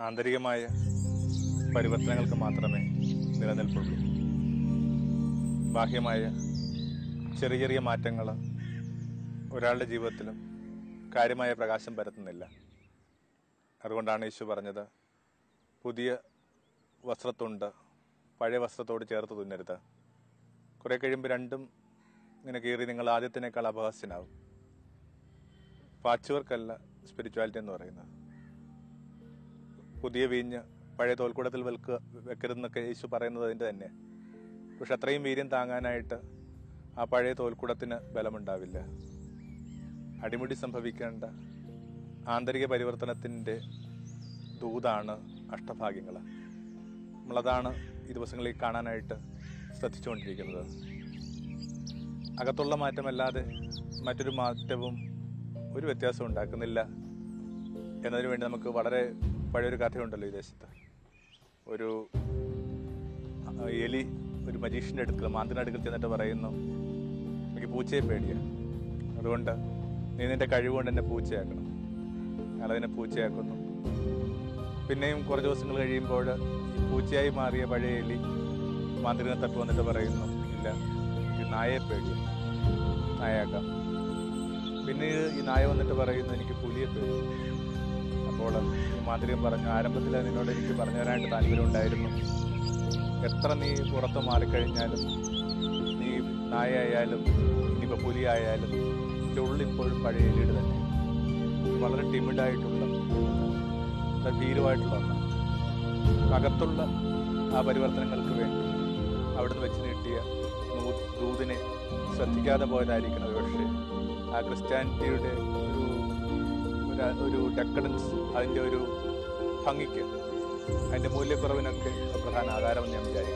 ആന്തരികമായ പരിവർത്തനങ്ങൾക്ക് മാത്രമേ നിലനിൽപ്പുള്ളൂ. ബാഹ്യമായ ചെറിയ ചെറിയ മാറ്റങ്ങൾ ഒരാളുടെ ജീവിതത്തിലും കാര്യമായ പ്രകാശം പരത്തുന്നില്ല. അതുകൊണ്ടാണ് യേശു പറഞ്ഞത്, പുതിയ വസ്ത്രത്തുണ്ട് പഴയ വസ്ത്രത്തോട് ചേർത്ത് തുന്നരുത്. കുറേ കഴിയുമ്പോൾ രണ്ടും ഇങ്ങനെ കീറി നിങ്ങൾ ആദ്യത്തിനേക്കാൾ അപഹാസ്യനാവും. പാച്ച് വർക്കല്ല സ്പിരിച്വാലിറ്റി എന്ന് പറയുന്നത്. പുതിയ വീഞ്ഞ് പഴയ തോൽക്കൂടത്തിൽ വെക്കരുതെന്നൊക്കെ യേശു പറയുന്നത് അതിൻ്റെ തന്നെ. പക്ഷെ അത്രയും വീര്യം താങ്ങാനായിട്ട് ആ പഴയ തോൽക്കൂടത്തിന് ബലമുണ്ടാവില്ല. അടിമുടി സംഭവിക്കേണ്ട ആന്തരിക പരിവർത്തനത്തിൻ്റെ ദൂതാണ് അഷ്ടഭാഗ്യങ്ങൾ. നമ്മളതാണ് ഈ ദിവസങ്ങളിൽ കാണാനായിട്ട് ശ്രദ്ധിച്ചുകൊണ്ടിരിക്കുന്നത്. അകത്തുള്ള മാറ്റമല്ലാതെ മറ്റൊരു മാറ്റവും ഒരു വ്യത്യാസം ഉണ്ടാക്കുന്നില്ല എന്നതിനു വേണ്ടി നമുക്ക് വളരെ പഴയൊരു കഥയുണ്ടല്ലോ ഈ ദേശത്ത്. ഒരു എലി ഒരു മജീഷ്യൻ്റെ അടുക്കൽ, മാന്ത്രിൻ്റെ അടുക്കൽ ചെന്നിട്ട് പറയുന്നു, എനിക്ക് പൂച്ചയെ പേടിയാണ്, അതുകൊണ്ട് നീ നിൻ്റെ കഴിവുകൊണ്ട് എന്നെ പൂച്ചയാക്കണം. അയാളതിനെ പൂച്ചയാക്കുന്നു. പിന്നെയും കുറേ ദിവസങ്ങൾ കഴിയുമ്പോൾ ഈ പൂച്ചയായി മാറിയ പഴയ എലി മാന്ത്രിനെ തട്ട് വന്നിട്ട് പറയുന്നു, ഇല്ല ഈ നായയെ പേടിയാണ്, നായാക്കാം. പിന്നീട് ഈ നായ വന്നിട്ട് പറയുന്നു, എനിക്ക് പുലിയെ പേടി. അപ്പോൾ ഈ മാന്ത്രികൻ പറഞ്ഞു, ആരംഭത്തിൽ നിന്നോട് എനിക്ക് പറഞ്ഞു തരാനായിട്ട് താല്പര്യം ഉണ്ടായിരുന്നു. എത്ര നീ പുറത്ത് മാറിക്കഴിഞ്ഞാലും, നീ നായയായാലും ഇനിയിപ്പോൾ പുലിയായാലും എൻ്റെ ഉള്ളിപ്പോഴും പഴയ എലിയുടെ തന്നെ. വളരെ ടിമിഡായിട്ടുള്ള, ഭീരുവായിട്ടുള്ള ഒന്നാണ്. അകത്തുള്ള ആ പരിവർത്തനങ്ങൾക്ക് വേണ്ടി അവിടുന്ന് വെച്ച് നീട്ടിയ ദൂതിനെ ശ്രദ്ധിക്കാതെ പോയതായിരിക്കണം. പക്ഷേ ആ ക്രിസ്ത്യാനിറ്റിയുടെ ഒരു ഡെക്കഡൻസ്, അതിൻ്റെ ഒരു ഭംഗിക്ക്, അതിൻ്റെ മൂല്യക്കുറവിനൊക്കെ പ്രധാന ആധാരമെന്ന് ഞാൻ വിചാരിക്കുന്നു.